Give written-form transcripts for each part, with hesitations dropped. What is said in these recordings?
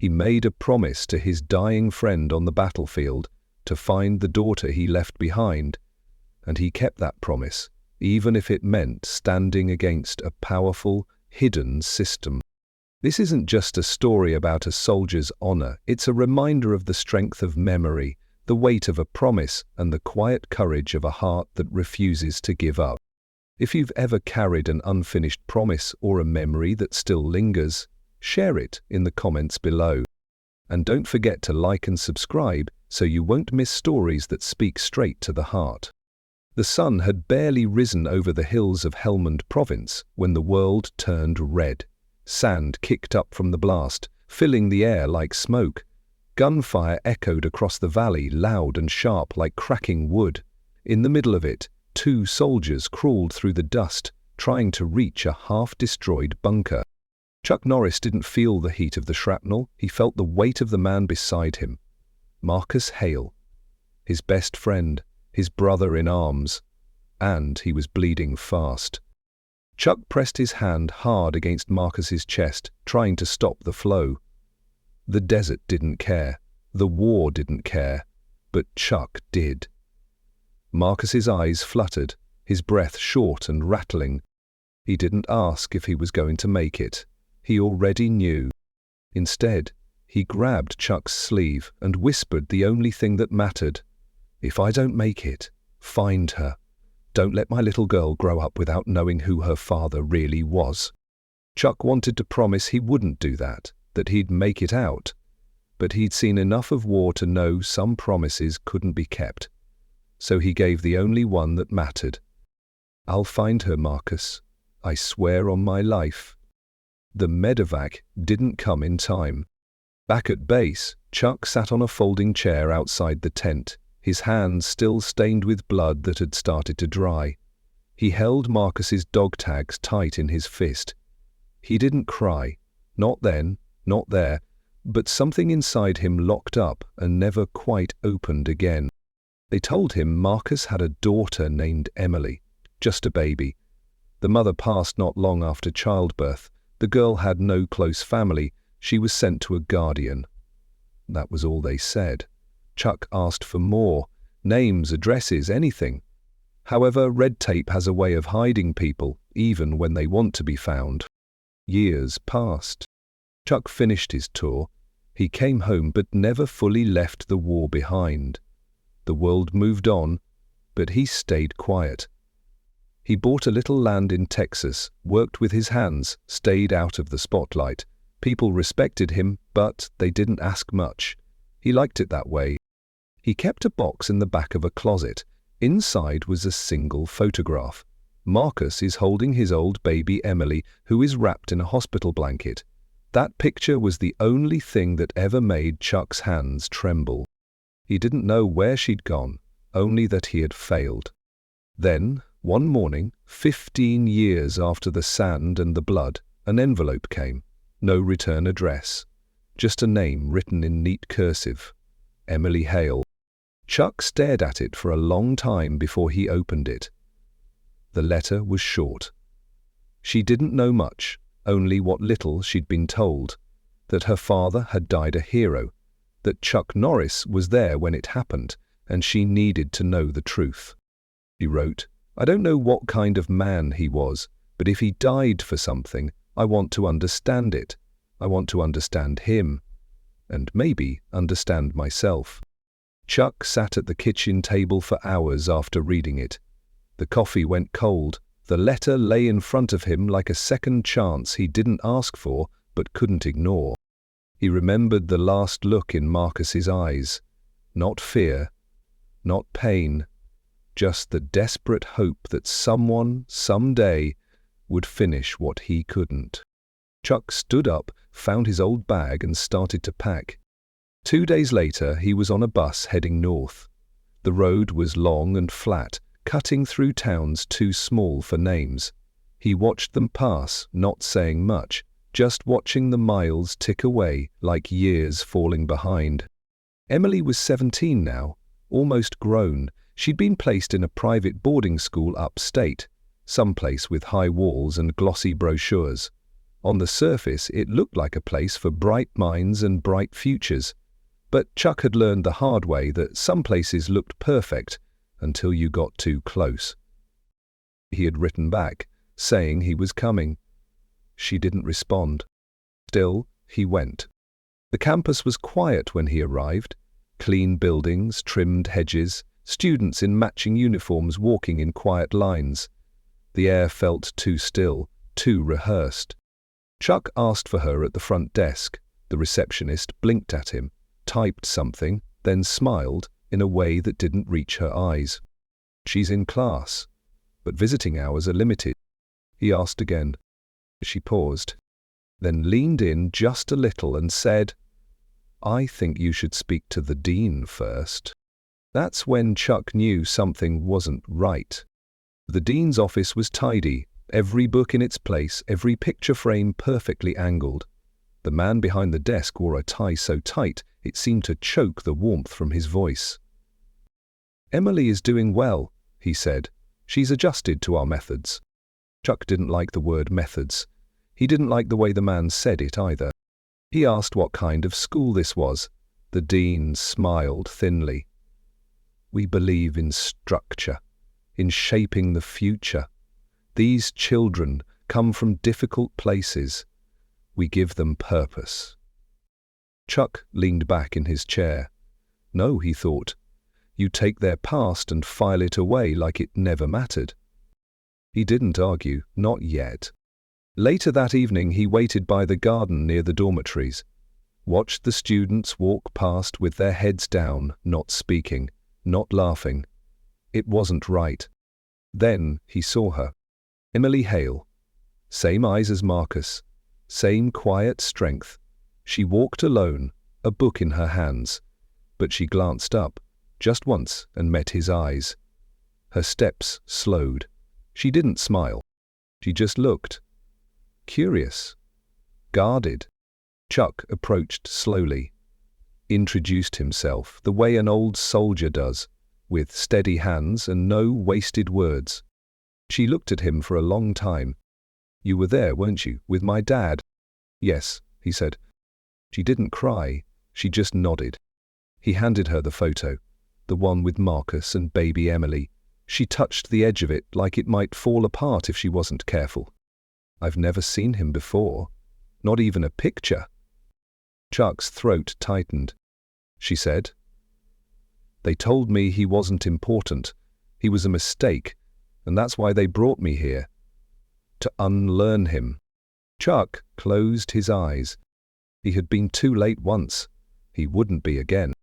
He made a promise to his dying friend on the battlefield to find the daughter he left behind, and he kept that promise, even if it meant standing against a powerful, hidden system. This isn't just a story about a soldier's honor, it's a reminder of the strength of memory, the weight of a promise, and the quiet courage of a heart that refuses to give up. If you've ever carried an unfinished promise or a memory that still lingers, share it in the comments below. And don't forget to like and subscribe so you won't miss stories that speak straight to the heart. The sun had barely risen over the hills of Helmand Province when the world turned red. Sand kicked up from the blast, filling the air like smoke. Gunfire echoed across the valley, loud and sharp like cracking wood. In the middle of it, 2 soldiers crawled through the dust, trying to reach a half-destroyed bunker. Chuck Norris didn't feel the heat of the shrapnel, he felt the weight of the man beside him. Marcus Hale, his best friend, his brother in arms, and he was bleeding fast. Chuck pressed his hand hard against Marcus's chest, trying to stop the flow. The desert didn't care, the war didn't care, but Chuck did. Marcus's eyes fluttered, his breath short and rattling. He didn't ask if he was going to make it. He already knew. Instead, he grabbed Chuck's sleeve and whispered the only thing that mattered. "If I don't make it, find her. Don't let my little girl grow up without knowing who her father really was." Chuck wanted to promise he wouldn't do that he'd make it out. But he'd seen enough of war to know some promises couldn't be kept. So he gave the only one that mattered. "I'll find her, Marcus. I swear on my life." The medevac didn't come in time. Back at base, Chuck sat on a folding chair outside the tent, his hands still stained with blood that had started to dry. He held Marcus's dog tags tight in his fist. He didn't cry. Not then, not there, but something inside him locked up and never quite opened again. They told him Marcus had a daughter named Emily, just a baby. The mother passed not long after childbirth. The girl had no close family. She was sent to a guardian. That was all they said. Chuck asked for more, names, addresses, anything. However, red tape has a way of hiding people, even when they want to be found. Years passed. Chuck finished his tour. He came home but never fully left the war behind. The world moved on, but he stayed quiet. He bought a little land in Texas, worked with his hands, stayed out of the spotlight. People respected him, but they didn't ask much. He liked it that way. He kept a box in the back of a closet. Inside was a single photograph. Marcus is holding his old baby Emily, who is wrapped in a hospital blanket. That picture was the only thing that ever made Chuck's hands tremble. He didn't know where she'd gone, only that he had failed. Then, one morning, 15 years after the sand and the blood, an envelope came. No return address. Just a name written in neat cursive. Emily Hale. Chuck stared at it for a long time before he opened it. The letter was short. She didn't know much, only what little she'd been told. That her father had died a hero. That Chuck Norris was there when it happened, and she needed to know the truth. He wrote, "I don't know what kind of man he was, but if he died for something, I want to understand it. I want to understand him, and maybe understand myself." Chuck sat at the kitchen table for hours after reading it. The coffee went cold. The letter lay in front of him like a second chance he didn't ask for but couldn't ignore. He remembered the last look in Marcus's eyes. Not fear, not pain, just the desperate hope that someone, someday, would finish what he couldn't. Chuck stood up, found his old bag and started to pack. 2 days later, he was on a bus heading north. The road was long and flat, cutting through towns too small for names. He watched them pass, not saying much, just watching the miles tick away like years falling behind. Emily was 17 now, almost grown. She'd been placed in a private boarding school upstate, someplace with high walls and glossy brochures. On the surface, it looked like a place for bright minds and bright futures. But Chuck had learned the hard way that some places looked perfect until you got too close. He had written back, saying he was coming. She didn't respond. Still, he went. The campus was quiet when he arrived. Clean buildings, trimmed hedges, students in matching uniforms walking in quiet lines. The air felt too still, too rehearsed. Chuck asked for her at the front desk. The receptionist blinked at him, typed something, then smiled in a way that didn't reach her eyes. "She's in class, but visiting hours are limited." He asked again. She paused, then leaned in just a little and said, "I think you should speak to the dean first." That's when Chuck knew something wasn't right. The dean's office was tidy, every book in its place, every picture frame perfectly angled. The man behind the desk wore a tie so tight it seemed to choke the warmth from his voice. "Emily is doing well," he said. "She's adjusted to our methods." Chuck didn't like the word methods. He didn't like the way the man said it either. He asked what kind of school this was. The dean smiled thinly. "We believe in structure, in shaping the future. These children come from difficult places. We give them purpose." Chuck leaned back in his chair. No, he thought. You take their past and file it away like it never mattered. He didn't argue, not yet. Later that evening he waited by the garden near the dormitories, watched the students walk past with their heads down, not speaking, not laughing. It wasn't right. Then he saw her. Emily Hale. Same eyes as Marcus, same quiet strength. She walked alone, a book in her hands, but she glanced up, just once, and met his eyes. Her steps slowed. She didn't smile. She just looked. Curious. Guarded. Chuck approached slowly. Introduced himself the way an old soldier does, with steady hands and no wasted words. She looked at him for a long time. "You were there, weren't you, with my dad?" "Yes," he said. She didn't cry. She just nodded. He handed her the photo, the one with Marcus and baby Emily. She touched the edge of it like it might fall apart if she wasn't careful. "I've never seen him before. Not even a picture." Chuck's throat tightened. She said, "They told me he wasn't important. He was a mistake, and that's why they brought me here. To unlearn him." Chuck closed his eyes. He had been too late once. He wouldn't be again.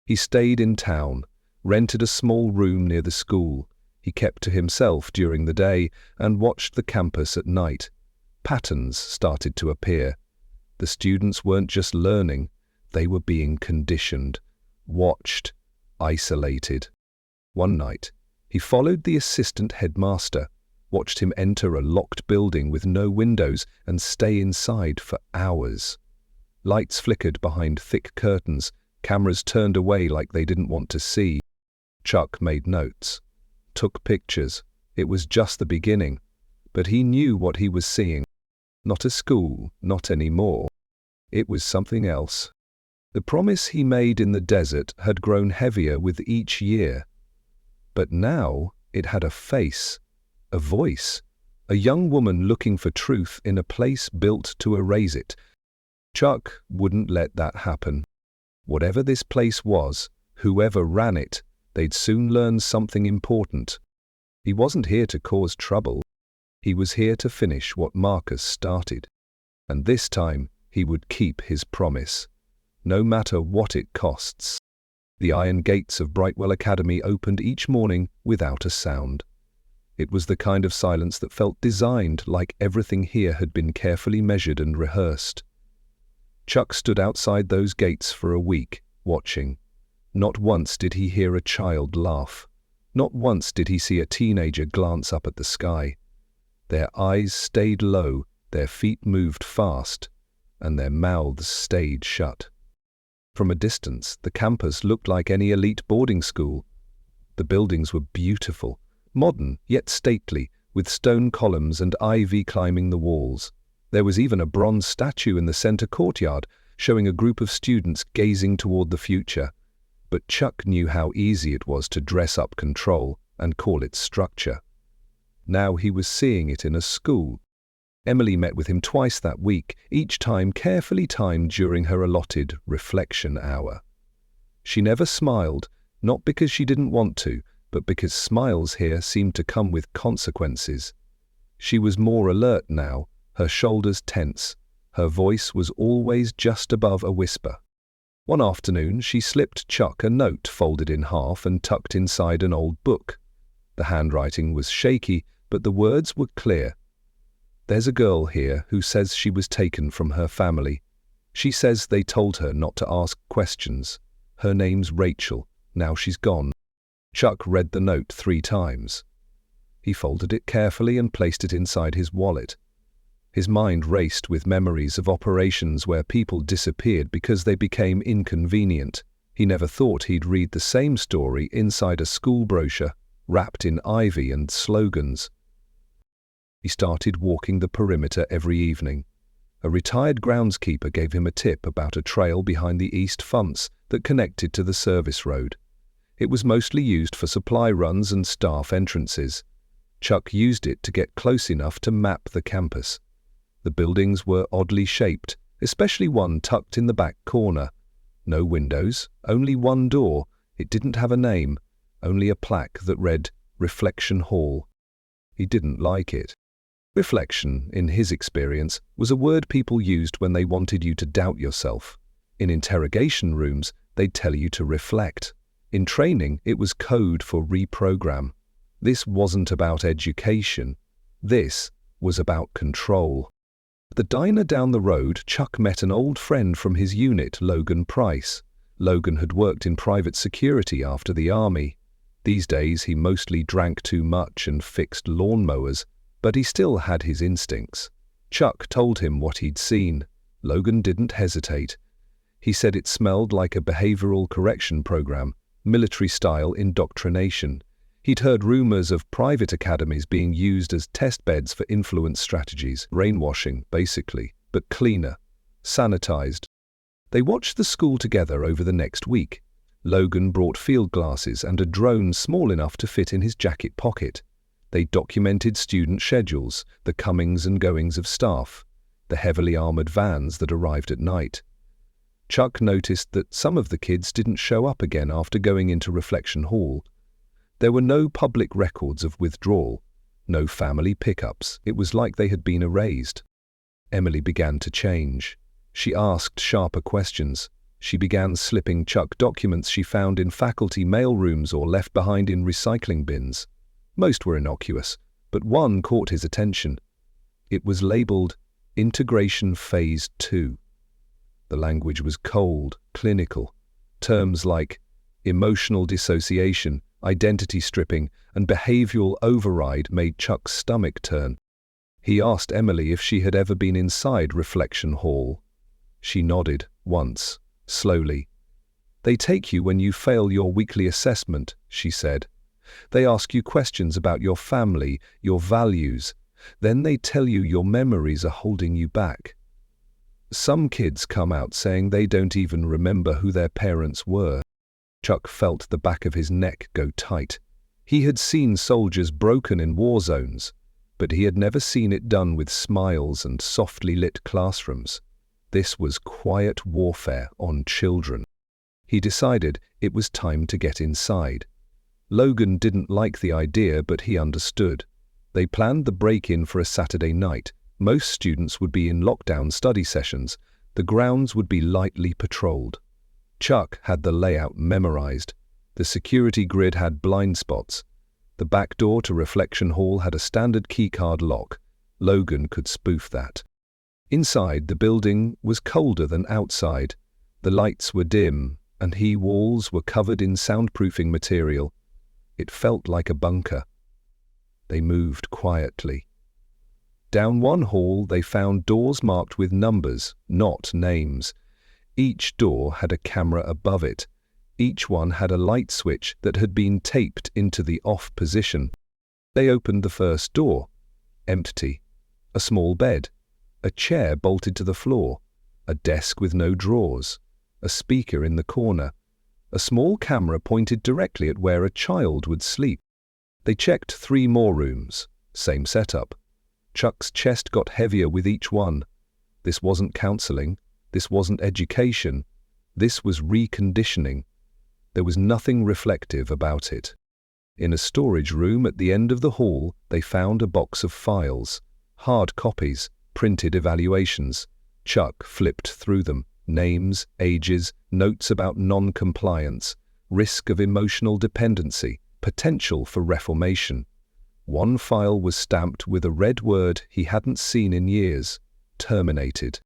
He stayed in town, rented a small room near the school. He kept to himself during the day and watched the campus at night. Patterns started to appear. The students weren't just learning, they were being conditioned, watched, isolated. One night, he followed the assistant headmaster, watched him enter a locked building with no windows and stay inside for hours. Lights flickered behind thick curtains, cameras turned away like they didn't want to see. Chuck made notes, took pictures. It was just the beginning, but he knew what he was seeing. Not a school, not anymore. It was something else. The promise he made in the desert had grown heavier with each year. But now it had a face, a voice, a young woman looking for truth in a place built to erase it. Chuck wouldn't let that happen. Whatever this place was, whoever ran it, they'd soon learn something important. He wasn't here to cause trouble. He was here to finish what Marcus started. And this time, he would keep his promise, no matter what it costs. The iron gates of Brightwell Academy opened each morning without a sound. It was the kind of silence that felt designed, like everything here had been carefully measured and rehearsed. Chuck stood outside those gates for a week, watching. Not once did he hear a child laugh. Not once did he see a teenager glance up at the sky. Their eyes stayed low, their feet moved fast, and their mouths stayed shut. From a distance, the campus looked like any elite boarding school. The buildings were beautiful, modern yet stately, with stone columns and ivy climbing the walls. There was even a bronze statue in the center courtyard, showing a group of students gazing toward the future. But Chuck knew how easy it was to dress up control and call it structure. Now he was seeing it in a school. Emily met with him twice that week, each time carefully timed during her allotted reflection hour. She never smiled, not because she didn't want to, but because smiles here seemed to come with consequences. She was more alert now, her shoulders tense. Her voice was always just above a whisper. One afternoon, she slipped Chuck a note folded in half and tucked inside an old book. The handwriting was shaky, but the words were clear. "There's a girl here who says she was taken from her family. She says they told her not to ask questions. Her name's Rachel. Now she's gone." Chuck read the note 3 times. He folded it carefully and placed it inside his wallet. His mind raced with memories of operations where people disappeared because they became inconvenient. He never thought he'd read the same story inside a school brochure, wrapped in ivy and slogans. He started walking the perimeter every evening. A retired groundskeeper gave him a tip about a trail behind the east fence that connected to the service road. It was mostly used for supply runs and staff entrances. Chuck used it to get close enough to map the campus. The buildings were oddly shaped, especially one tucked in the back corner. No windows, only one door. It didn't have a name, only a plaque that read Reflection Hall. He didn't like it. Reflection, in his experience, was a word people used when they wanted you to doubt yourself. In interrogation rooms, they'd tell you to reflect. In training, it was code for reprogram. This wasn't about education. This was about control. At the diner down the road, Chuck met an old friend from his unit, Logan Price. Logan had worked in private security after the army. These days, he mostly drank too much and fixed lawnmowers, but he still had his instincts. Chuck told him what he'd seen. Logan didn't hesitate. He said it smelled like a behavioral correction program, military-style indoctrination. He'd heard rumors of private academies being used as test beds for influence strategies, brainwashing, basically, but cleaner, sanitized. They watched the school together over the next week. Logan brought field glasses and a drone small enough to fit in his jacket pocket. They documented student schedules, the comings and goings of staff, the heavily armored vans that arrived at night. Chuck noticed that some of the kids didn't show up again after going into Reflection Hall. There were no public records of withdrawal, no family pickups. It was like they had been erased. Emily began to change. She asked sharper questions. She began slipping Chuck documents she found in faculty mailrooms or left behind in recycling bins. Most were innocuous, but one caught his attention. It was labeled Integration Phase 2. The language was cold, clinical. Terms like emotional dissociation, identity stripping, and behavioral override made Chuck's stomach turn. He asked Emily if she had ever been inside Reflection Hall. She nodded, once, slowly. "They take you when you fail your weekly assessment," she said. "They ask you questions about your family, your values. Then they tell you your memories are holding you back. Some kids come out saying they don't even remember who their parents were." Chuck felt the back of his neck go tight. He had seen soldiers broken in war zones, but he had never seen it done with smiles and softly lit classrooms. This was quiet warfare on children. He decided it was time to get inside. Logan didn't like the idea, but he understood. They planned the break-in for a Saturday night. Most students would be in lockdown study sessions. The grounds would be lightly patrolled. Chuck had the layout memorized. The security grid had blind spots. The back door to Reflection Hall had a standard keycard lock. Logan could spoof that. Inside, the building was colder than outside. The lights were dim, and walls were covered in soundproofing material. It felt like a bunker. They moved quietly. Down one hall, they found doors marked with numbers, not names. Each door had a camera above it. Each one had a light switch that had been taped into the off position. They opened the first door. Empty. A small bed. A chair bolted to the floor, a desk with no drawers, a speaker in the corner, a small camera pointed directly at where a child would sleep. They checked 3 more rooms, same setup. Chuck's chest got heavier with each one. This wasn't counseling, this wasn't education, this was reconditioning. There was nothing reflective about it. In a storage room at the end of the hall, they found a box of files, hard copies, printed evaluations. Chuck flipped through them. Names, ages, notes about non-compliance, risk of emotional dependency, potential for reformation. One file was stamped with a red word he hadn't seen in years: terminated.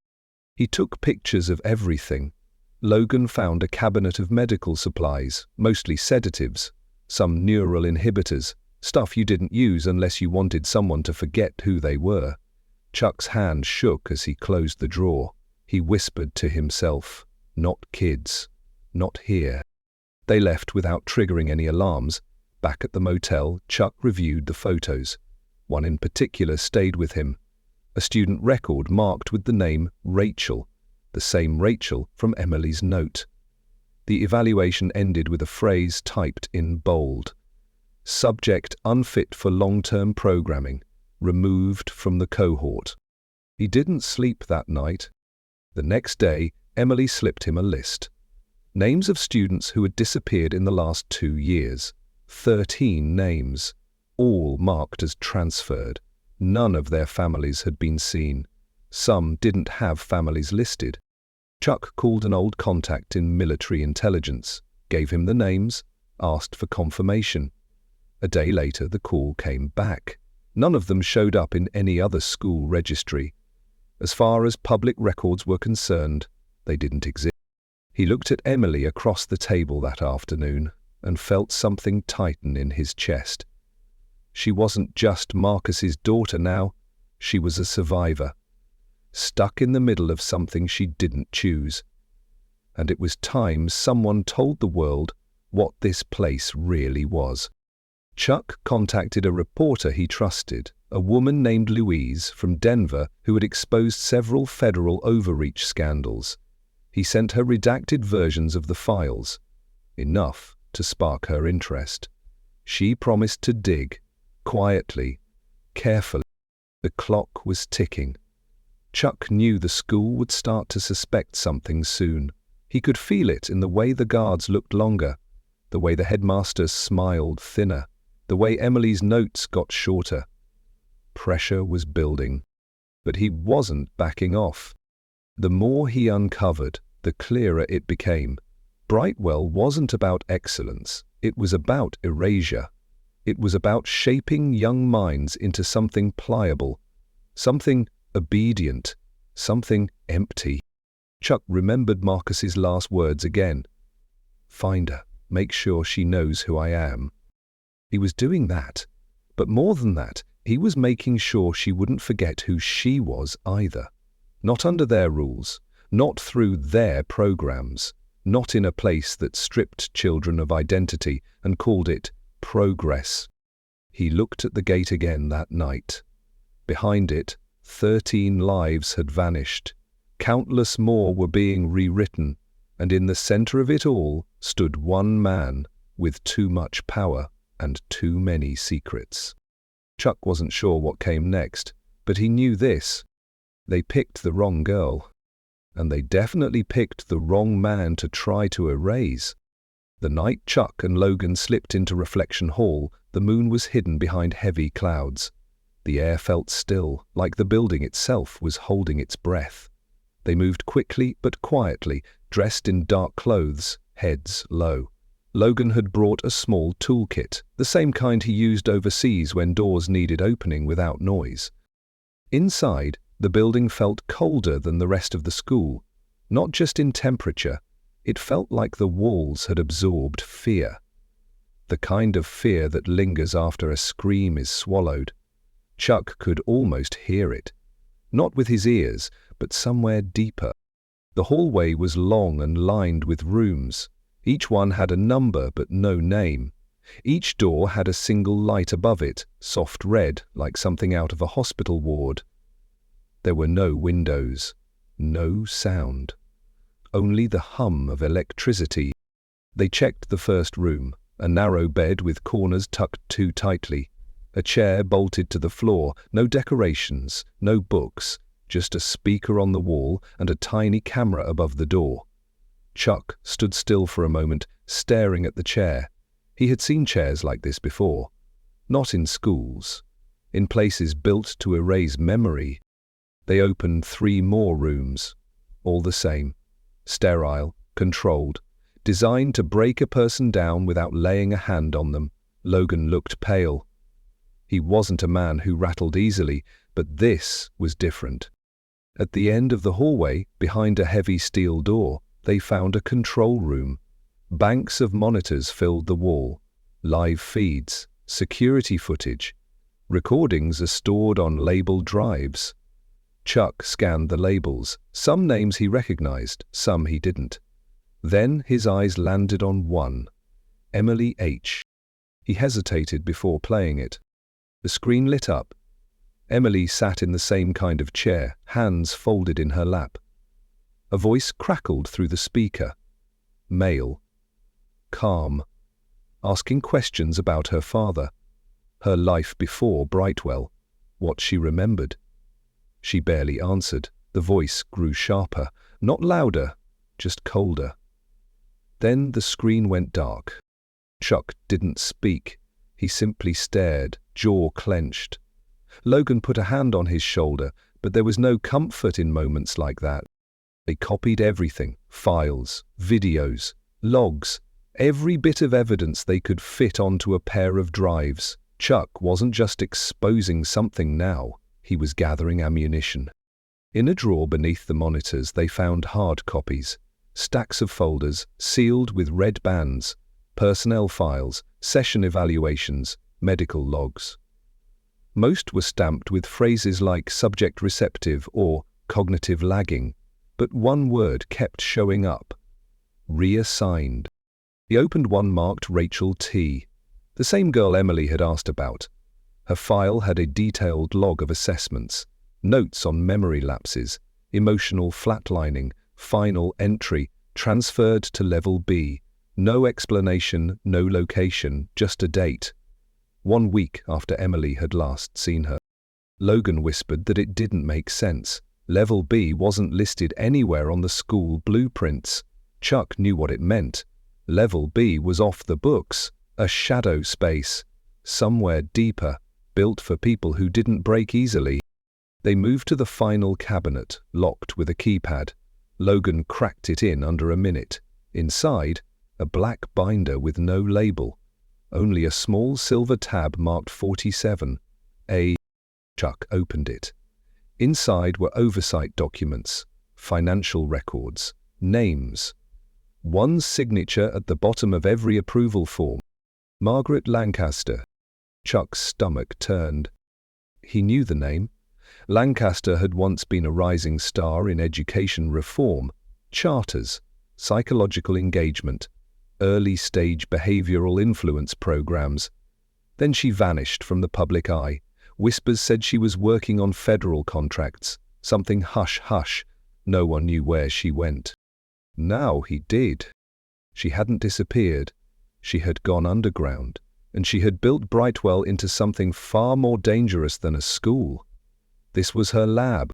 He took pictures of everything. Logan found a cabinet of medical supplies, mostly sedatives, some neural inhibitors, stuff you didn't use unless you wanted someone to forget who they were. Chuck's hand shook as he closed the drawer. He whispered to himself, "Not kids. Not here." They left without triggering any alarms. Back at the motel, Chuck reviewed the photos. One in particular stayed with him. A student record marked with the name Rachel, the same Rachel from Emily's note. The evaluation ended with a phrase typed in bold: "Subject unfit for long-term programming, removed from the cohort." He didn't sleep that night. The next day, Emily slipped him a list. Names of students who had disappeared in the last 2 years. 13 names, all marked as transferred. None of their families had been seen. Some didn't have families listed. Chuck called an old contact in military intelligence, gave him the names, asked for confirmation. A day later, the call came back. None of them showed up in any other school registry. As far as public records were concerned, they didn't exist. He looked at Emily across the table that afternoon and felt something tighten in his chest. She wasn't just Marcus's daughter now, she was a survivor, stuck in the middle of something she didn't choose. And it was time someone told the world what this place really was. Chuck contacted a reporter he trusted, a woman named Louise from Denver who had exposed several federal overreach scandals. He sent her redacted versions of the files, enough to spark her interest. She promised to dig, quietly, carefully. The clock was ticking. Chuck knew the school would start to suspect something soon. He could feel it in the way the guards looked longer, the way the headmaster smiled thinner, the way Emily's notes got shorter. Pressure was building, but he wasn't backing off. The more he uncovered, the clearer it became. Brightwell wasn't about excellence, it was about erasure. It was about shaping young minds into something pliable, something obedient, something empty. Chuck remembered Marcus's last words again. "Find her, make sure she knows who I am." He was doing that, but more than that, he was making sure she wouldn't forget who she was either. Not under their rules, not through their programs, not in a place that stripped children of identity and called it progress. He looked at the gate again that night. Behind it, 13 lives had vanished. Countless more were being rewritten, and in the center of it all stood one man with too much power and too many secrets. Chuck wasn't sure what came next, but he knew this. They picked the wrong girl, and they definitely picked the wrong man to try to erase. The night Chuck and Logan slipped into Reflection Hall, the moon was hidden behind heavy clouds. The air felt still, like the building itself was holding its breath. They moved quickly but quietly, dressed in dark clothes, heads low. Logan had brought a small toolkit, the same kind he used overseas when doors needed opening without noise. Inside, the building felt colder than the rest of the school, not just in temperature. It felt like the walls had absorbed fear. The kind of fear that lingers after a scream is swallowed. Chuck could almost hear it. Not with his ears, but somewhere deeper. The hallway was long and lined with rooms. Each one had a number but no name. Each door had a single light above it, soft red, like something out of a hospital ward. There were no windows, no sound, only the hum of electricity. They checked the first room, a narrow bed with corners tucked too tightly, a chair bolted to the floor, no decorations, no books, just a speaker on the wall and a tiny camera above the door. Chuck stood still for a moment, staring at the chair. He had seen chairs like this before. Not in schools. In places built to erase memory. They opened 3 more rooms. All the same. Sterile, controlled, designed to break a person down without laying a hand on them. Logan looked pale. He wasn't a man who rattled easily, but this was different. At the end of the hallway, behind a heavy steel door, they found a control room. Banks of monitors filled the wall. Live feeds, security footage. Recordings are stored on labeled drives. Chuck scanned the labels. Some names he recognized, some he didn't. Then his eyes landed on one. Emily H. He hesitated before playing it. The screen lit up. Emily sat in the same kind of chair, hands folded in her lap. A voice crackled through the speaker. Male. Calm. Asking questions about her father. Her life before Brightwell. What she remembered. She barely answered. The voice grew sharper. Not louder, just colder. Then the screen went dark. Chuck didn't speak. He simply stared, jaw clenched. Logan put a hand on his shoulder, but there was no comfort in moments like that. They copied everything, files, videos, logs, every bit of evidence they could fit onto a pair of drives. Chuck wasn't just exposing something now, he was gathering ammunition. In a drawer beneath the monitors they found hard copies, stacks of folders sealed with red bands, personnel files, session evaluations, medical logs. Most were stamped with phrases like subject receptive or cognitive lagging, but one word kept showing up. Reassigned. He opened one marked Rachel T., the same girl Emily had asked about. Her file had a detailed log of assessments, notes on memory lapses, emotional flatlining, final entry, transferred to level B. No explanation, no location, just a date. 1 week after Emily had last seen her. Logan whispered that it didn't make sense. Level B wasn't listed anywhere on the school blueprints. Chuck knew what it meant. Level B was off the books, a shadow space, somewhere deeper, built for people who didn't break easily. They moved to the final cabinet, locked with a keypad. Logan cracked it in under a minute. Inside, a black binder with no label. Only a small silver tab marked 47. Chuck opened it. Inside were oversight documents, financial records, names. One signature at the bottom of every approval form. Margaret Lancaster. Chuck's stomach turned. He knew the name. Lancaster had once been a rising star in education reform, charters, psychological engagement, early-stage behavioral influence programs. Then she vanished from the public eye. Whispers said she was working on federal contracts, something hush-hush. No one knew where she went. Now he did. She hadn't disappeared. She had gone underground, and she had built Brightwell into something far more dangerous than a school. This was her lab.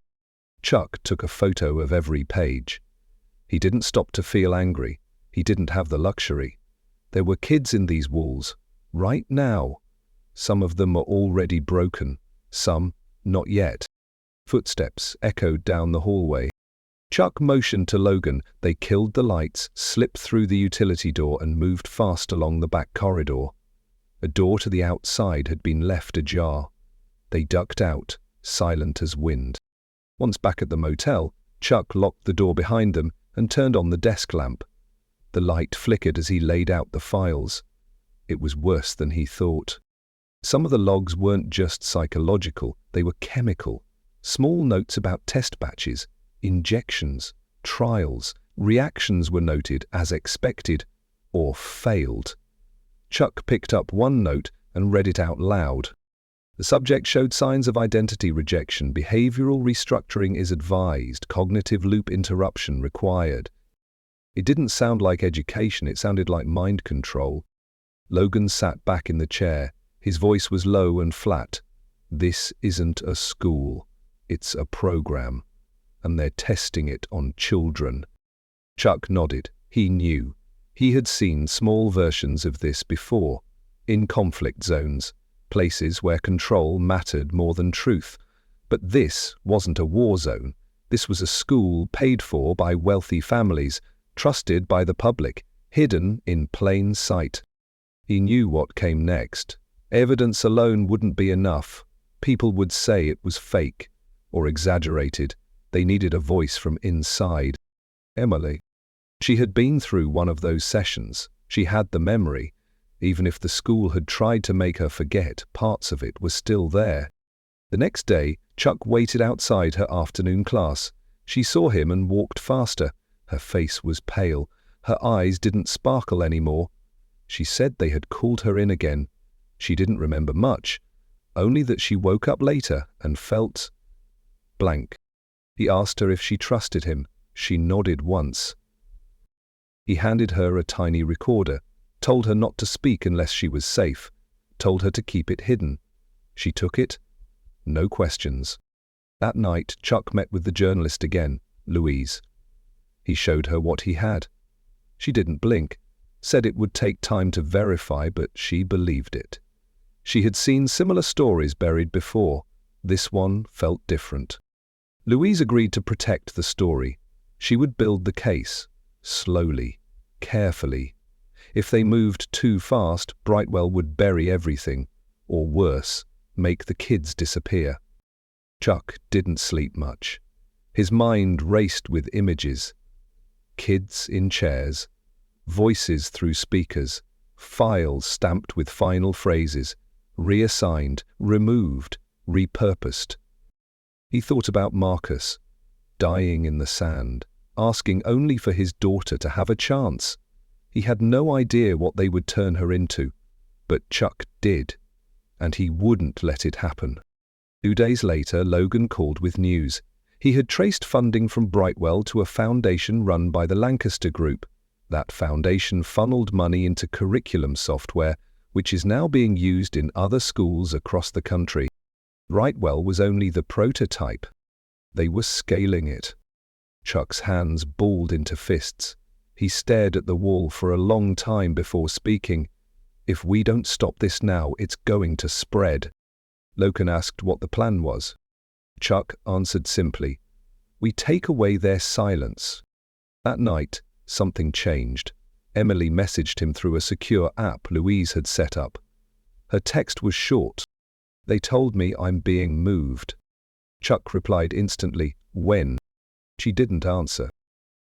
Chuck took a photo of every page. He didn't stop to feel angry. He didn't have the luxury. There were kids in these walls, right now. Some of them were already broken, some not yet. Footsteps echoed down the hallway. Chuck motioned to Logan. They killed the lights, slipped through the utility door and moved fast along the back corridor. A door to the outside had been left ajar. They ducked out, silent as wind. Once back at the motel, Chuck locked the door behind them and turned on the desk lamp. The light flickered as he laid out the files. It was worse than he thought. Some of the logs weren't just psychological, they were chemical. Small notes about test batches, injections, trials, reactions were noted as expected or failed. Chuck picked up one note and read it out loud. The subject showed signs of identity rejection. Behavioral restructuring is advised. Cognitive loop interruption required. It didn't sound like education, it sounded like mind control. Logan sat back in the chair. His voice was low and flat. This isn't a school. It's a program. And they're testing it on children. Chuck nodded. He knew. He had seen small versions of this before. In conflict zones. Places where control mattered more than truth. But this wasn't a war zone. This was a school paid for by wealthy families, trusted by the public, hidden in plain sight. He knew what came next. Evidence alone wouldn't be enough. People would say it was fake or exaggerated. They needed a voice from inside. Emily. She had been through one of those sessions. She had the memory. Even if the school had tried to make her forget, parts of it were still there. The next day, Chuck waited outside her afternoon class. She saw him and walked faster. Her face was pale. Her eyes didn't sparkle anymore. She said they had called her in again. She didn't remember much, only that she woke up later and felt blank. He asked her if she trusted him. She nodded once. He handed her a tiny recorder, told her not to speak unless she was safe, told her to keep it hidden. She took it. No questions. That night, Chuck met with the journalist again, Louise. He showed her what he had. She didn't blink, said it would take time to verify, but she believed it. She had seen similar stories buried before. This one felt different. Louise agreed to protect the story. She would build the case, slowly, carefully. If they moved too fast, Brightwell would bury everything, or worse, make the kids disappear. Chuck didn't sleep much. His mind raced with images. Kids in chairs, voices through speakers, files stamped with final phrases, reassigned, removed, repurposed. He thought about Marcus, dying in the sand, asking only for his daughter to have a chance. He had no idea what they would turn her into, but Chuck did, and he wouldn't let it happen. 2 days later, Logan called with news. He had traced funding from Brightwell to a foundation run by the Lancaster Group. That foundation funneled money into curriculum software, which is now being used in other schools across the country. Brightwell was only the prototype. They were scaling it. Chuck's hands balled into fists. He stared at the wall for a long time before speaking. If we don't stop this now, it's going to spread. Logan asked what the plan was. Chuck answered simply, "We take away their silence." That night, something changed. Emily messaged him through a secure app Louise had set up. Her text was short. "They told me I'm being moved." Chuck replied instantly, "When?" She didn't answer.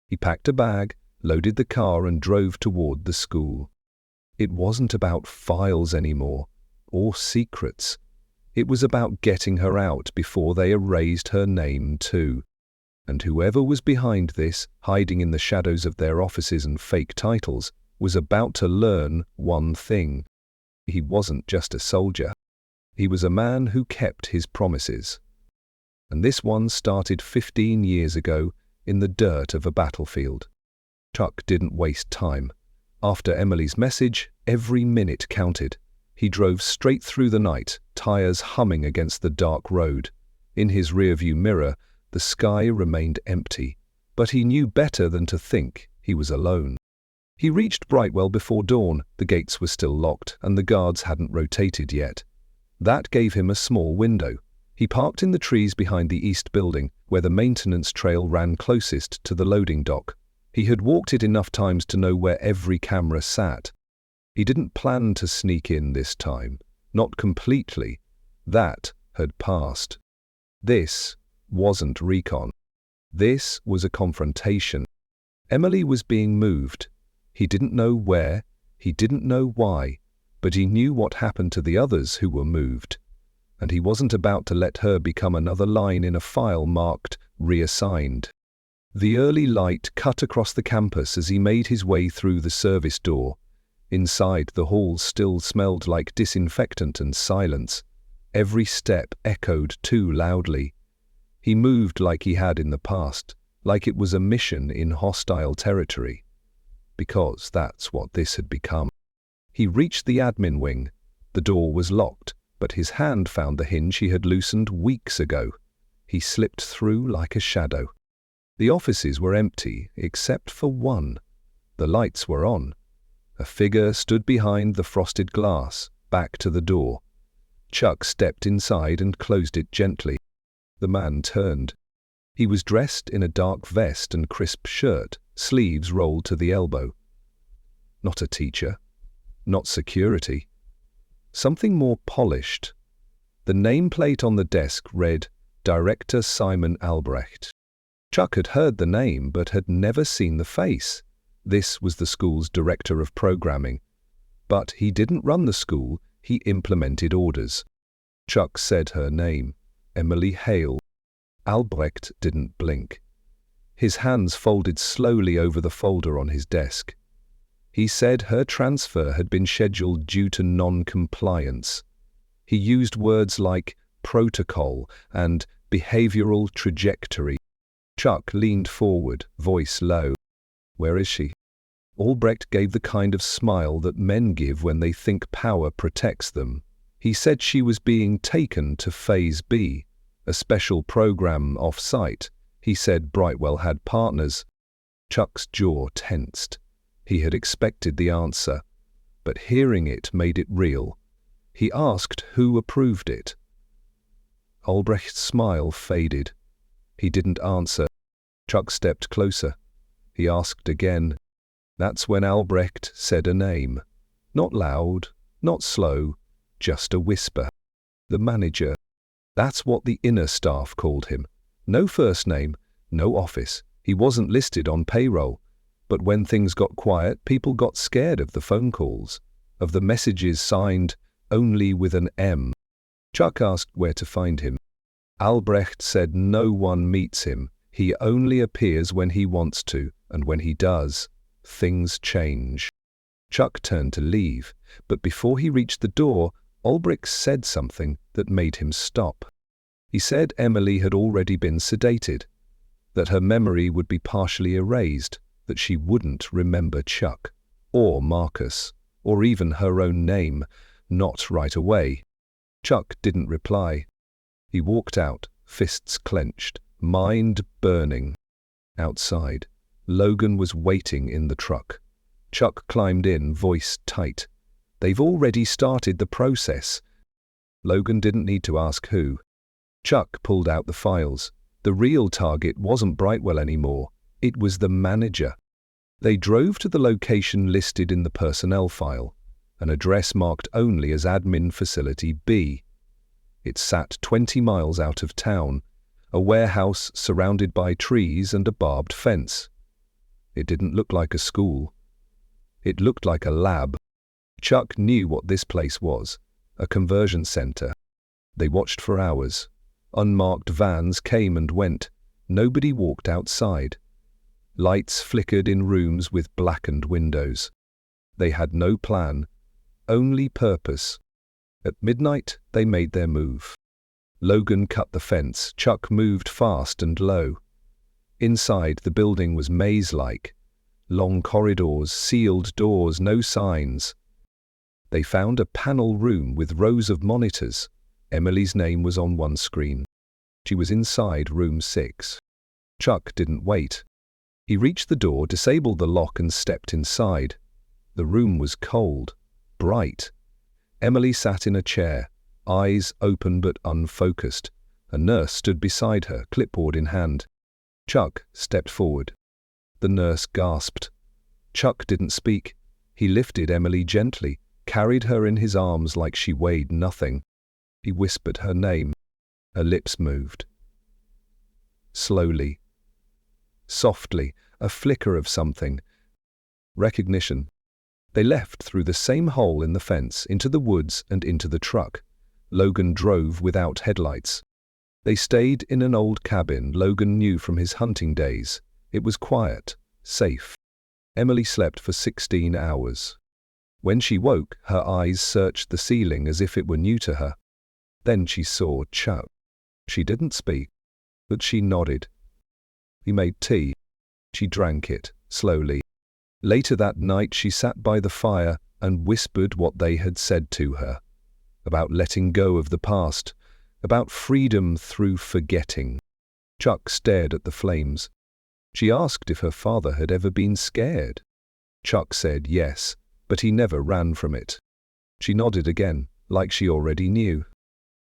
He packed a bag, loaded the car and drove toward the school. It wasn't about files anymore, or secrets. It was about getting her out before they erased her name too. And whoever was behind this, hiding in the shadows of their offices and fake titles, was about to learn one thing. He wasn't just a soldier. He was a man who kept his promises. And this one started 15 years ago in the dirt of a battlefield. Chuck didn't waste time. After Emily's message, every minute counted. He drove straight through the night, tires humming against the dark road. In his rearview mirror, the sky remained empty, but he knew better than to think he was alone. He reached Brightwell before dawn. The gates were still locked, and the guards hadn't rotated yet. That gave him a small window. He parked in the trees behind the east building, where the maintenance trail ran closest to the loading dock. He had walked it enough times to know where every camera sat. He didn't plan to sneak in this time. Not completely. That had passed. This wasn't recon. This was a confrontation. Emily was being moved. He didn't know where, he didn't know why, but he knew what happened to the others who were moved. And he wasn't about to let her become another line in a file marked reassigned. The early light cut across the campus as he made his way through the service door. Inside, the hall still smelled like disinfectant and silence. Every step echoed too loudly. He moved like he had in the past, like it was a mission in hostile territory. Because that's what this had become. He reached the admin wing. The door was locked, but his hand found the hinge he had loosened weeks ago. He slipped through like a shadow. The offices were empty, except for one. The lights were on. A figure stood behind the frosted glass, back to the door. Chuck stepped inside and closed it gently. The man turned. He was dressed in a dark vest and crisp shirt, sleeves rolled to the elbow. Not a teacher. Not security. Something more polished. The nameplate on the desk read, Director Simon Albrecht. Chuck had heard the name but had never seen the face. This was the school's director of programming. But he didn't run the school, he implemented orders. Chuck said her name, Emily Hale. Albrecht didn't blink. His hands folded slowly over the folder on his desk. He said her transfer had been scheduled due to non-compliance. He used words like protocol and behavioral trajectory. Chuck leaned forward, voice low. Where is she? Albrecht gave the kind of smile that men give when they think power protects them. He said she was being taken to Phase B, a special program off-site. He said Brightwell had partners. Chuck's jaw tensed. He had expected the answer, but hearing it made it real. He asked who approved it. Albrecht's smile faded. He didn't answer. Chuck stepped closer. He asked again. That's when Albrecht said a name. Not loud, not slow, just a whisper. The manager. That's what the inner staff called him. No first name, no office. He wasn't listed on payroll. But when things got quiet, people got scared of the phone calls, of the messages signed only with an M. Chuck asked where to find him. Albrecht said no one meets him. He only appears when he wants to, and when he does, things change. Chuck turned to leave, but before he reached the door, Albrecht said something that made him stop. He said Emily had already been sedated, that her memory would be partially erased, that she wouldn't remember Chuck, or Marcus, or even her own name, not right away. Chuck didn't reply. He walked out, fists clenched, mind burning. Outside, Logan was waiting in the truck. Chuck climbed in, voice tight. They've already started the process. Logan didn't need to ask who. Chuck pulled out the files. The real target wasn't Brightwell anymore. It was the manager. They drove to the location listed in the personnel file, an address marked only as Admin Facility B. It sat 20 miles out of town, a warehouse surrounded by trees and a barbed fence. It didn't look like a school. It looked like a lab. Chuck knew what this place was, a conversion center. They watched for hours. Unmarked vans came and went. Nobody walked outside. Lights flickered in rooms with blackened windows. They had no plan, only purpose. At midnight, they made their move. Logan cut the fence. Chuck moved fast and low. Inside, the building was maze-like. Long corridors, sealed doors, no signs. They found a panel room with rows of monitors. Emily's name was on one screen. She was inside room 6. Chuck didn't wait. He reached the door, disabled the lock and stepped inside. The room was cold, bright. Emily sat in a chair, eyes open but unfocused. A nurse stood beside her, clipboard in hand. Chuck stepped forward. The nurse gasped. Chuck didn't speak. He lifted Emily gently, carried her in his arms like she weighed nothing. He whispered her name. Her lips moved. Slowly. Softly, a flicker of something. Recognition. They left through the same hole in the fence, into the woods and into the truck. Logan drove without headlights. They stayed in an old cabin Logan knew from his hunting days. It was quiet, safe. Emily slept for 16 hours. When she woke, her eyes searched the ceiling as if it were new to her. Then she saw Chuck. She didn't speak, but she nodded. He made tea. She drank it, slowly. Later that night she sat by the fire and whispered what they had said to her. About letting go of the past, about freedom through forgetting. Chuck stared at the flames. She asked if her father had ever been scared. Chuck said yes, but he never ran from it. She nodded again, like she already knew.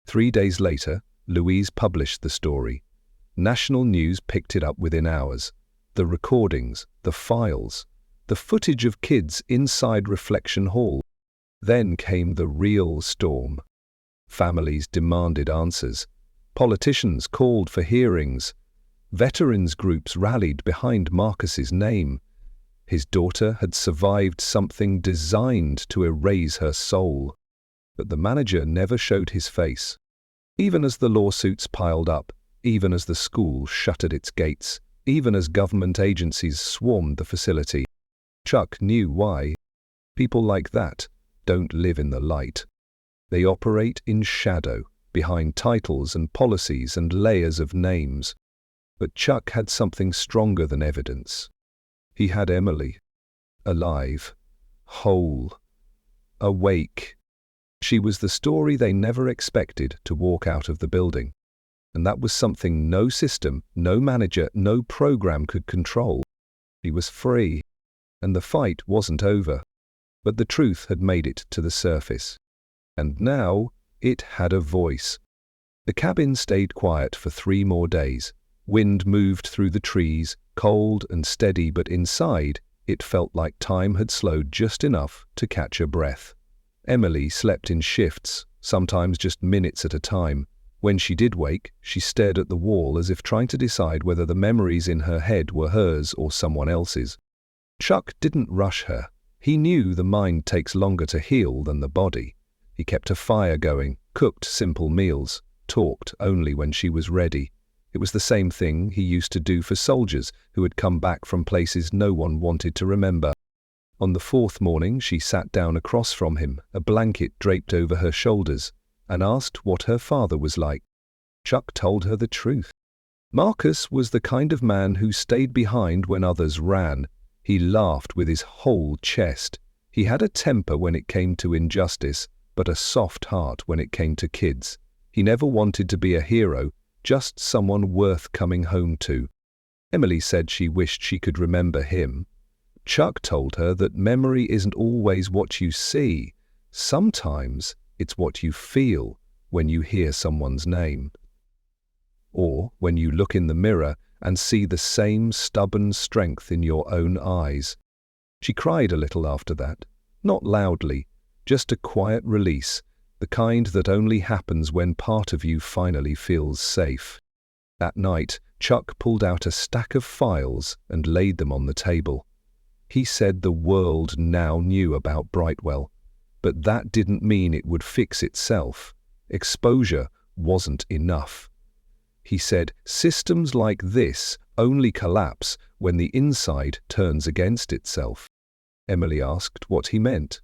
3 days later, Louise published the story. National news picked it up within hours. The recordings, the files, the footage of kids inside Reflection Hall. Then came the real storm. Families demanded answers. Politicians called for hearings. Veterans groups rallied behind Marcus's name. His daughter had survived something designed to erase her soul. But the manager never showed his face. Even as the lawsuits piled up, even as the school shuttered its gates, even as government agencies swarmed the facility, Chuck knew why. People like that don't live in the light. They operate in shadow, behind titles and policies and layers of names. But Chuck had something stronger than evidence. He had Emily. Alive. Whole. Awake. She was the story they never expected to walk out of the building. And that was something no system, no manager, no program could control. He was free. And the fight wasn't over. But the truth had made it to the surface. And now it had a voice. The cabin stayed quiet for 3 more days. Wind moved through the trees, cold and steady, but inside it felt like time had slowed just enough to catch a breath. Emily slept in shifts, sometimes just minutes at a time. When she did wake, she stared at the wall as if trying to decide whether the memories in her head were hers or someone else's. Chuck didn't rush her. He knew the mind takes longer to heal than the body. He kept a fire going, cooked simple meals, talked only when she was ready. It was the same thing he used to do for soldiers who had come back from places no one wanted to remember. On the 4th morning, she sat down across from him, a blanket draped over her shoulders, and asked what her father was like. Chuck told her the truth. Marcus was the kind of man who stayed behind when others ran. He laughed with his whole chest. He had a temper when it came to injustice, but a soft heart when it came to kids. He never wanted to be a hero, just someone worth coming home to. Emily said she wished she could remember him. Chuck told her that memory isn't always what you see. Sometimes it's what you feel when you hear someone's name. Or when you look in the mirror and see the same stubborn strength in your own eyes. She cried a little after that, not loudly, just a quiet release, the kind that only happens when part of you finally feels safe. That night, Chuck pulled out a stack of files and laid them on the table. He said the world now knew about Brightwell, but that didn't mean it would fix itself. Exposure wasn't enough. He said systems like this only collapse when the inside turns against itself. Emily asked what he meant.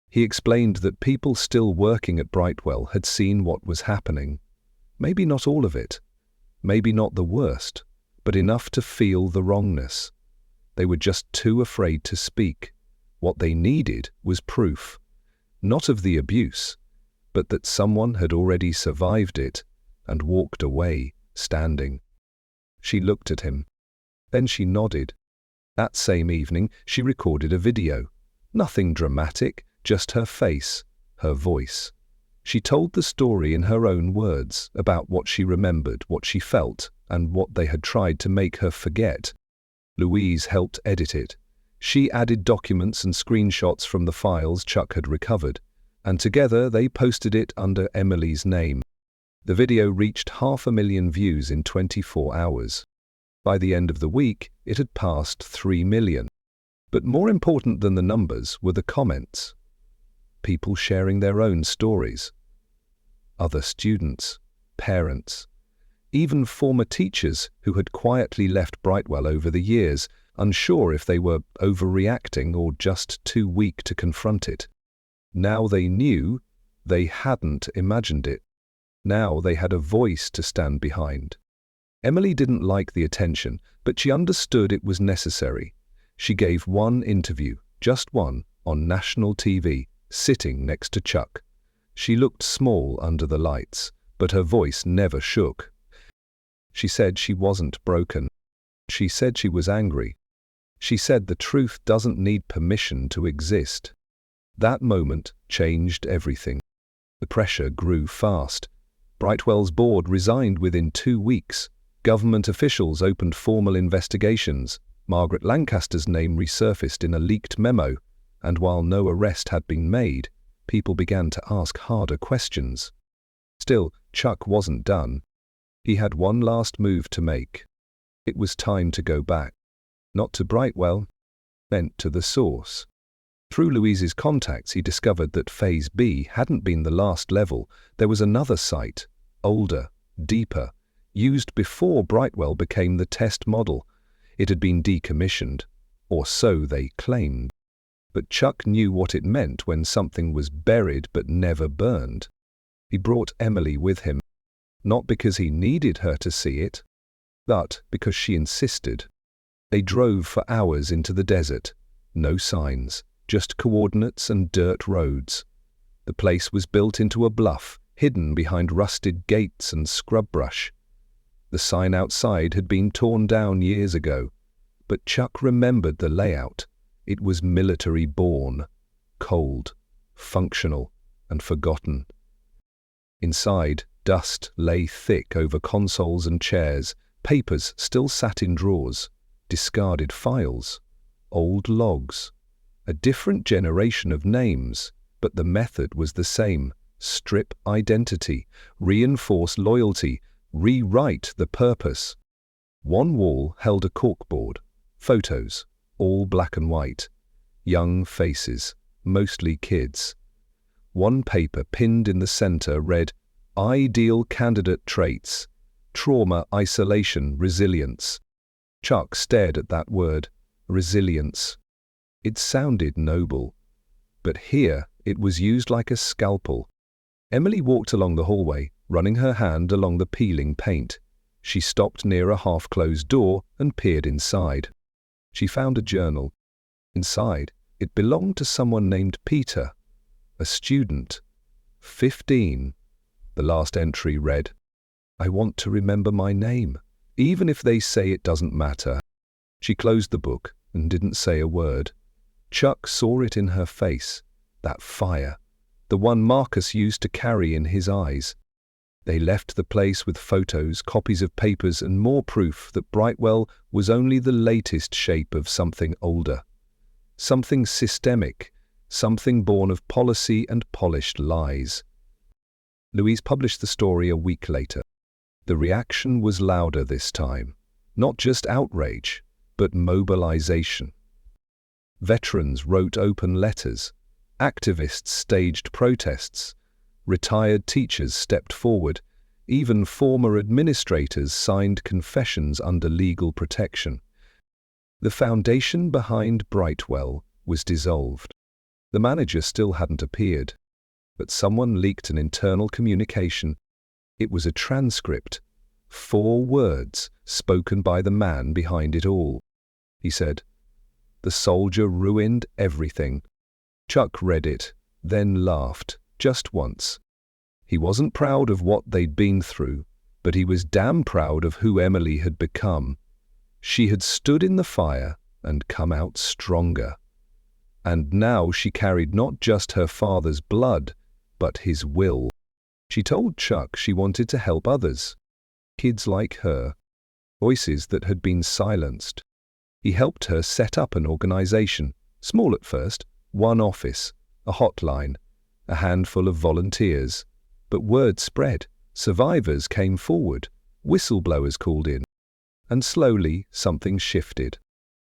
He explained that people still working at Brightwell had seen what was happening. Maybe not all of it, maybe not the worst, but enough to feel the wrongness. They were just too afraid to speak. What they needed was proof, not of the abuse, but that someone had already survived it and walked away, standing. She looked at him. Then she nodded. That same evening, she recorded a video. Nothing dramatic, just her face, her voice. She told the story in her own words about what she remembered, what she felt, and what they had tried to make her forget. Louise helped edit it. She added documents and screenshots from the files Chuck had recovered, and together they posted it under Emily's name. The video reached 500,000 views in 24 hours. By the end of the week, it had passed 3 million. But more important than the numbers were the comments. People sharing their own stories. Other students, parents, even former teachers who had quietly left Brightwell over the years, unsure if they were overreacting or just too weak to confront it. Now they knew, they hadn't imagined it. Now they had a voice to stand behind. Emily didn't like the attention, but she understood it was necessary. She gave one interview, just one, on national TV, sitting next to Chuck. She looked small under the lights, but her voice never shook. She said she wasn't broken. She said she was angry. She said the truth doesn't need permission to exist. That moment changed everything. The pressure grew fast. Brightwell's board resigned within 2 weeks. Government officials opened formal investigations. Margaret Lancaster's name resurfaced in a leaked memo, and while no arrest had been made, people began to ask harder questions. Still, Chuck wasn't done. He had one last move to make. It was time to go back. Not to Brightwell, meant to the source. Through Louise's contacts, he discovered that Phase B hadn't been the last level. There was another site, older, deeper, used before Brightwell became the test model. It had been decommissioned, or so they claimed. But Chuck knew what it meant when something was buried but never burned. He brought Emily with him, not because he needed her to see it, but because she insisted. They drove for hours into the desert. No signs, just coordinates and dirt roads. The place was built into a bluff, hidden behind rusted gates and scrub brush. The sign outside had been torn down years ago, but Chuck remembered the layout. It was military-born, cold, functional, and forgotten. Inside, dust lay thick over consoles and chairs. Papers still sat in drawers, discarded files, old logs. A different generation of names, but the method was the same. Strip identity, reinforce loyalty, rewrite the purpose. One wall held a corkboard, photos, all black and white, young faces, mostly kids. One paper pinned in the center read, "Ideal candidate traits, trauma, isolation, resilience." Chuck stared at that word, resilience. It sounded noble, but here it was used like a scalpel. Emily walked along the hallway, running her hand along the peeling paint. She stopped near a half-closed door and peered inside. She found a journal. Inside, it belonged to someone named Peter, a student, 15. The last entry read, "I want to remember my name, even if they say it doesn't matter." She closed the book and didn't say a word. Chuck saw it in her face, that fire, the one Marcus used to carry in his eyes. They left the place with photos, copies of papers, and more proof that Brightwell was only the latest shape of something older. Something systemic, something born of policy and polished lies. Louise published the story a week later. The reaction was louder this time. Not just outrage, but mobilization. Veterans wrote open letters. Activists staged protests. Retired teachers stepped forward. Even former administrators signed confessions under legal protection. The foundation behind Brightwell was dissolved. The manager still hadn't appeared, but someone leaked an internal communication. It was a transcript, 4 words spoken by the man behind it all. He said, "The soldier ruined everything." Chuck read it, then laughed, just once. He wasn't proud of what they'd been through, but he was damn proud of who Emily had become. She had stood in the fire and come out stronger. And now she carried not just her father's blood, but his will. She told Chuck she wanted to help others, kids like her, voices that had been silenced. He helped her set up an organization, small at first, 1 office, a hotline, a handful of volunteers. But word spread, survivors came forward, whistleblowers called in. And slowly something shifted.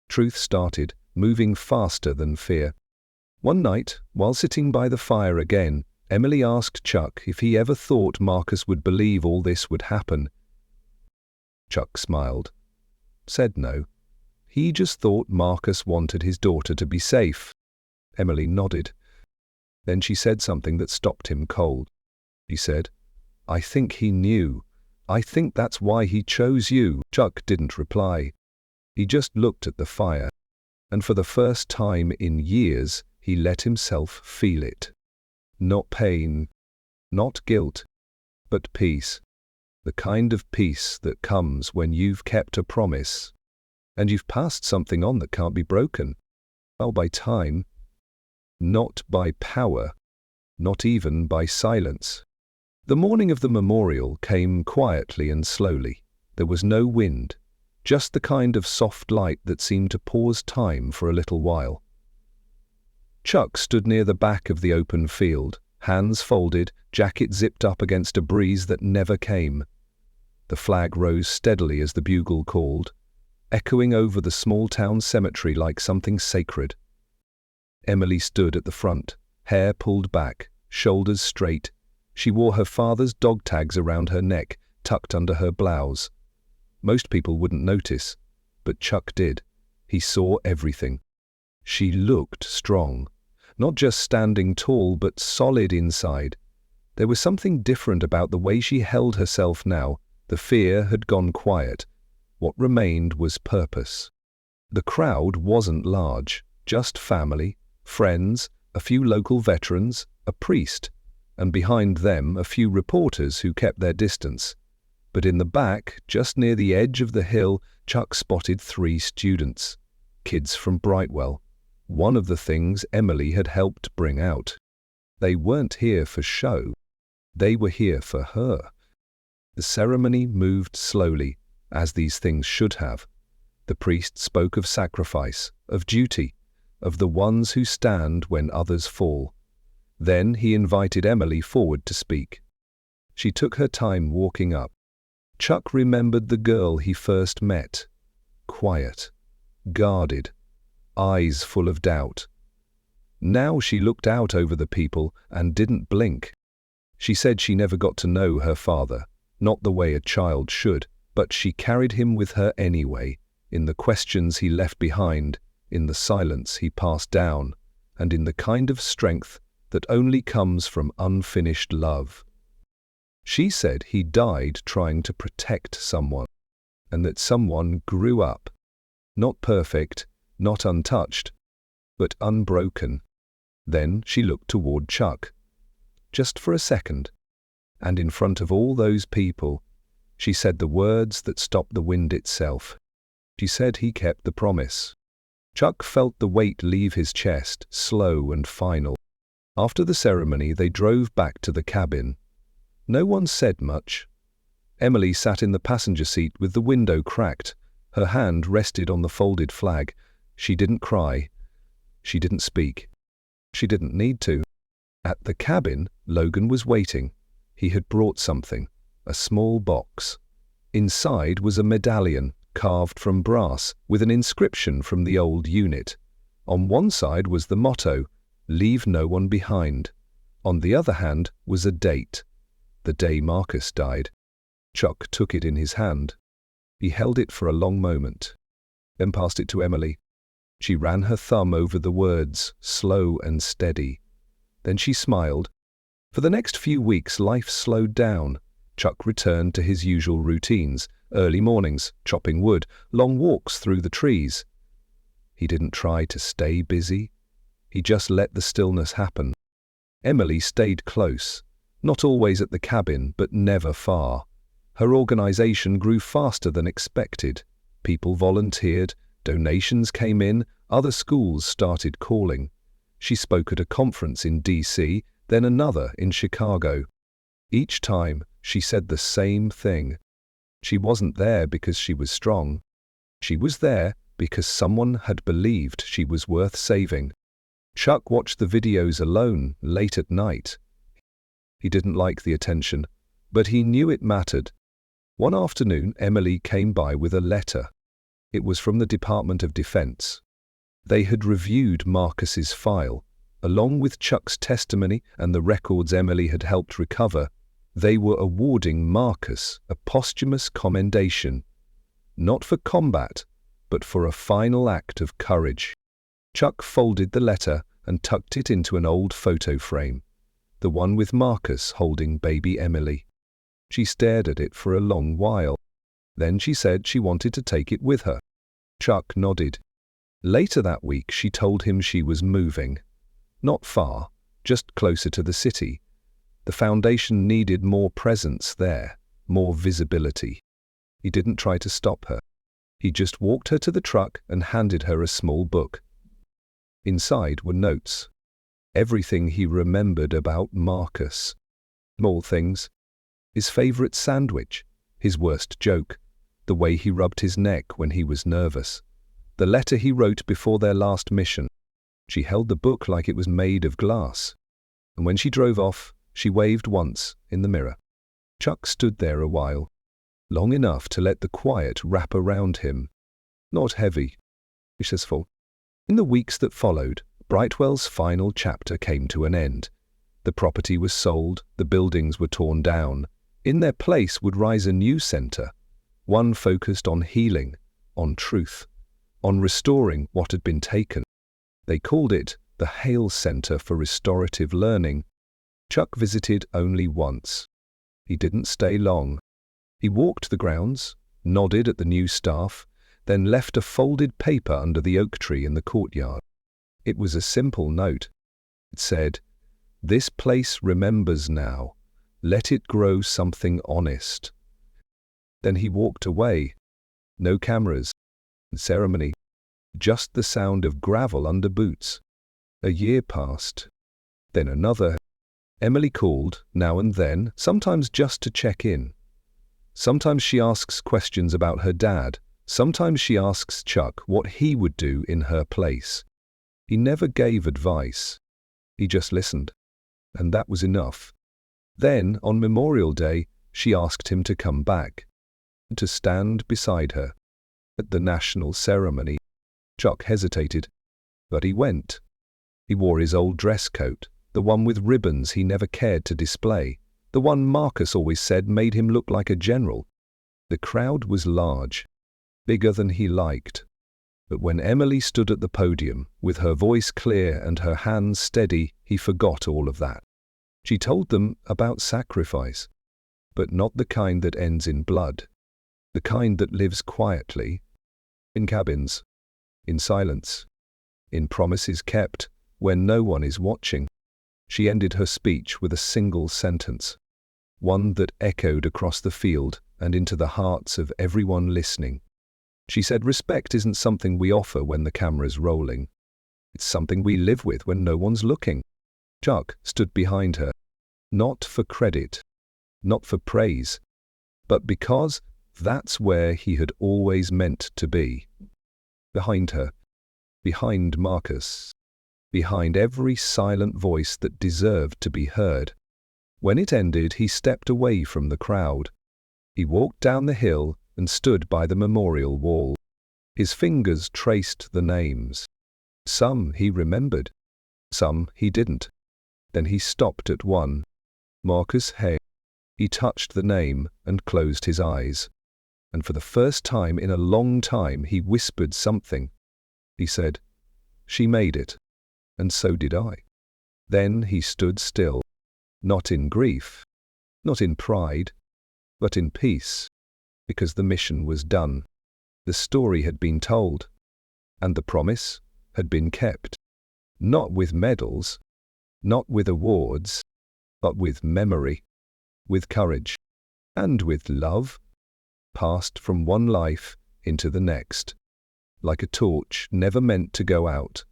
Truth started, moving faster than fear. One night, while sitting by the fire again, Emily asked Chuck if he ever thought Marcus would believe all this would happen. Chuck smiled, said no. He just thought Marcus wanted his daughter to be safe. Emily nodded. Then she said something that stopped him cold. She said, I think he knew. I think that's why he chose you." Chuck didn't reply. He just looked at the fire, and for the first time in years, he let himself feel it. Not pain, not guilt, but peace. The kind of peace that comes when you've kept a promise, and you've passed something on that can't be broken. Well, by time, not by power, not even by silence. The morning of the memorial came quietly and slowly. There was no wind, just the kind of soft light that seemed to pause time for a little while. Chuck stood near the back of the open field, hands folded, jacket zipped up against a breeze that never came. The flag rose steadily as the bugle called, echoing over the small-town cemetery like something sacred. Emily stood at the front, hair pulled back, shoulders straight. She wore her father's dog tags around her neck, tucked under her blouse. Most people wouldn't notice, but Chuck did. He saw everything. She looked strong, not just standing tall, but solid inside. There was something different about the way she held herself now. The fear had gone quiet. What remained was purpose. The crowd wasn't large, just family, friends, a few local veterans, a priest, and behind them a few reporters who kept their distance. But in the back, just near the edge of the hill, Chuck spotted 3 students, kids from Brightwell. One of the things Emily had helped bring out. They weren't here for show. They were here for her. The ceremony moved slowly, as these things should have. The priest spoke of sacrifice, of duty, of the ones who stand when others fall. Then he invited Emily forward to speak. She took her time walking up. Chuck remembered the girl he first met. Quiet, guarded, eyes full of doubt. Now she looked out over the people and didn't blink. She said she never got to know her father, not the way a child should, but she carried him with her anyway, in the questions he left behind, in the silence he passed down, and in the kind of strength that only comes from unfinished love. She said he died trying to protect someone, and that someone grew up, not perfect, not untouched, but unbroken. Then she looked toward Chuck, just for a second, and in front of all those people, she said the words that stopped the wind itself. She said he kept the promise. Chuck felt the weight leave his chest, slow and final. After the ceremony, they drove back to the cabin. No one said much. Emily sat in the passenger seat with the window cracked. Her hand rested on the folded flag. She didn't cry. She didn't speak. She didn't need to. At the cabin, Logan was waiting. He had brought something, a small box. Inside was a medallion, carved from brass, with an inscription from the old unit. On one side was the motto, "Leave no one behind." On the other hand was a date, the day Marcus died. Chuck took it in his hand. He held it for a long moment, then passed it to Emily. She ran her thumb over the words, slow and steady. Then she smiled. For the next few weeks, life slowed down. Chuck returned to his usual routines, early mornings, chopping wood, long walks through the trees. He didn't try to stay busy. He just let the stillness happen. Emily stayed close, not always at the cabin, but never far. Her organization grew faster than expected. People volunteered, donations came in, other schools started calling. She spoke at a conference in D.C., then another in Chicago. Each time, she said the same thing. She wasn't there because she was strong. She was there because someone had believed she was worth saving. Chuck watched the videos alone, late at night. He didn't like the attention, but he knew it mattered. One afternoon, Emily came by with a letter. It was from the Department of Defense. They had reviewed Marcus's file, along with Chuck's testimony and the records Emily had helped recover. They were awarding Marcus a posthumous commendation, not for combat, but for a final act of courage. Chuck folded the letter and tucked it into an old photo frame, the one with Marcus holding baby Emily. She stared at it for a long while. Then she said she wanted to take it with her. Chuck nodded. Later that week, she told him she was moving. Not far, just closer to the city. The foundation needed more presence there, more visibility. He didn't try to stop her. He just walked her to the truck and handed her a small book. Inside were notes. Everything he remembered about Marcus. Small things. His favorite sandwich, his worst joke, the way he rubbed his neck when he was nervous, the letter he wrote before their last mission. She held the book like it was made of glass. And when she drove off, she waved once in the mirror. Chuck stood there a while, long enough to let the quiet wrap around him. Not heavy, successful. In the weeks that followed, Brightwell's final chapter came to an end. The property was sold, the buildings were torn down. In their place would rise a new center, one focused on healing, on truth, on restoring what had been taken. They called it the Hale Center for Restorative Learning. Chuck visited only once. He didn't stay long. He walked the grounds, nodded at the new staff, then left a folded paper under the oak tree in the courtyard. It was a simple note. It said, "This place remembers now. Let it grow something honest." Then he walked away. No cameras, ceremony, just the sound of gravel under boots. A year passed. Then another. Emily called, now and then, sometimes just to check in. Sometimes she asks questions about her dad. Sometimes she asks Chuck what he would do in her place. He never gave advice. He just listened. And that was enough. Then, on Memorial Day, she asked him to come back, to stand beside her at the national ceremony. Chuck hesitated, but he went. He wore his old dress coat, the one with ribbons he never cared to display, the one Marcus always said made him look like a general. The crowd was large, bigger than he liked. But when Emily stood at the podium, with her voice clear and her hands steady, he forgot all of that. She told them about sacrifice, but not the kind that ends in blood, the kind that lives quietly, in cabins, in silence, in promises kept when no one is watching. She ended her speech with a single sentence, one that echoed across the field and into the hearts of everyone listening. She said, "Respect isn't something we offer when the camera's rolling. It's something we live with when no one's looking." Chuck stood behind her, not for credit, not for praise, but because that's where he had always meant to be. Behind her, behind Marcus, behind every silent voice that deserved to be heard. When it ended, he stepped away from the crowd. He walked down the hill and stood by the memorial wall. His fingers traced the names. Some he remembered, some he didn't. Then he stopped at one. Marcus Hay. He touched the name and closed his eyes. And for the first time in a long time he whispered something. He said, "She made it. And so did I." Then he stood still, not in grief, not in pride, but in peace, because the mission was done. The story had been told, and the promise had been kept. Not with medals, not with awards, but with memory, with courage, and with love, passed from one life into the next, like a torch never meant to go out.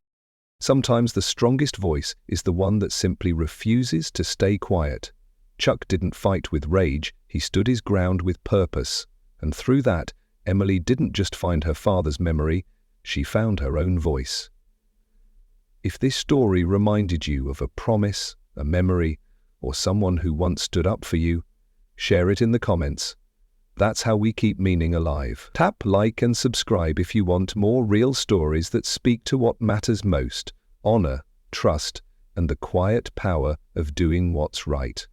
Sometimes the strongest voice is the one that simply refuses to stay quiet. Chuck didn't fight with rage, he stood his ground with purpose, and through that, Emily didn't just find her father's memory, she found her own voice. If this story reminded you of a promise, a memory, or someone who once stood up for you, share it in the comments. That's how we keep meaning alive. Tap like and subscribe if you want more real stories that speak to what matters most: honor, trust, and the quiet power of doing what's right.